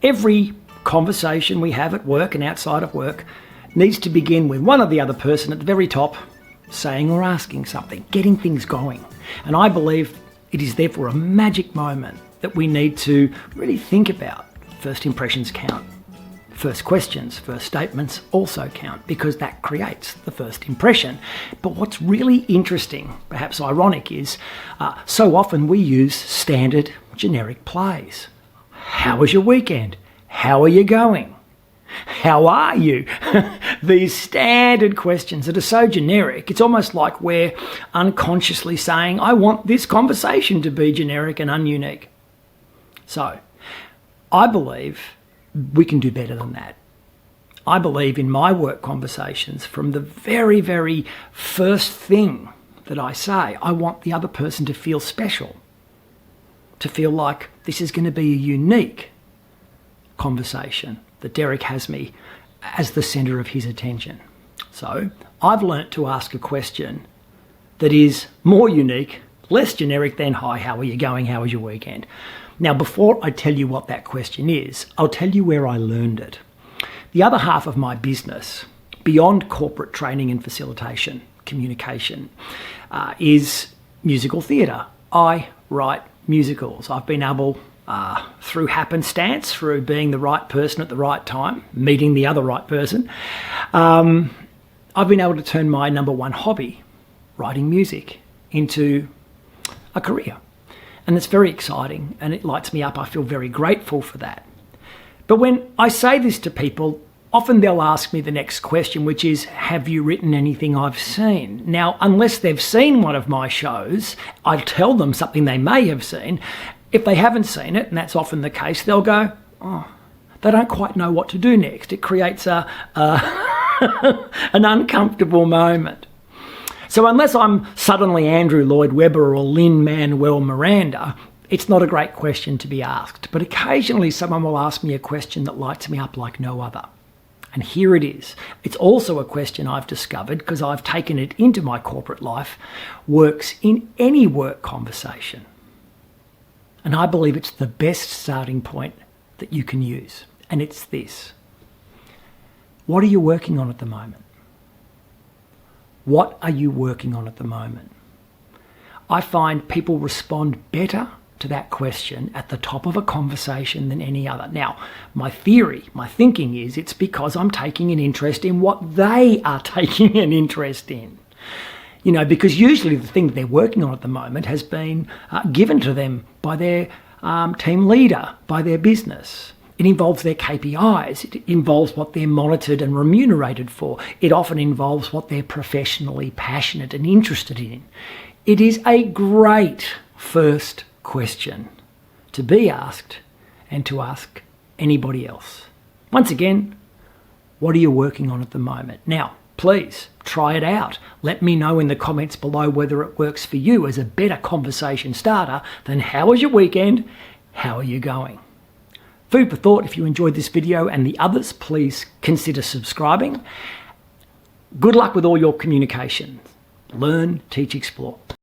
Every conversation we have at work and outside of work needs to begin with one or the other person at the very top saying or asking something, getting things going. And I believe it is therefore a magic moment that we need to really think about. First impressions count. First questions, first statements also count because that creates the first impression. But what's really interesting, perhaps ironic, is so often we use standard generic plays. How was your weekend? How are you going? How are you? These standard questions that are so generic, it's almost like we're unconsciously saying, I want this conversation to be generic and ununique. So, I believe we can do better than that. I believe in my work conversations, from the very, very first thing that I say, I want the other person to feel special, to feel like this is going to be a unique conversation, that Derek has me as the centre of his attention. So I've learnt to ask a question that is more unique, less generic than, hi, how are you going? How was your weekend? Now, before I tell you what that question is, I'll tell you where I learned it. The other half of my business, beyond corporate training and facilitation, communication, is musical theatre. I write musicals. I've been able, through happenstance, through being the right person at the right time, meeting the other right person, I've been able to turn my number one hobby, writing music, into a career. And it's very exciting and it lights me up. I feel very grateful for that. But when I say this to people, often they'll ask me the next question, which is, have you written anything I've seen? Now, unless they've seen one of my shows, I tell them something they may have seen. If they haven't seen it, and that's often the case, they'll go, oh, they don't quite know what to do next. It creates an uncomfortable moment. So unless I'm suddenly Andrew Lloyd Webber or Lin-Manuel Miranda, it's not a great question to be asked. But occasionally someone will ask me a question that lights me up like no other. And here it is. It's also a question I've discovered, because I've taken it into my corporate life, works in any work conversation. And I believe it's the best starting point that you can use. And it's this. What are you working on at the moment? What are you working on at the moment? I find people respond better to that question at the top of a conversation than any other. Now, my thinking is it's because I'm taking an interest in what they are taking an interest in. You know, because usually the thing that they're working on at the moment has been given to them by their team leader, by their business. It involves their KPIs. It involves what they're monitored and remunerated for. It often involves what they're professionally passionate and interested in. It is a great first question to be asked and to ask anybody else. Once again, what are you working on at the moment? Now, please try it out. Let me know in the comments below whether it works for you as a better conversation starter than how was your weekend? How are you going? Food for thought. If you enjoyed this video and the others, please consider subscribing. Good luck with all your communications. Learn, teach, explore.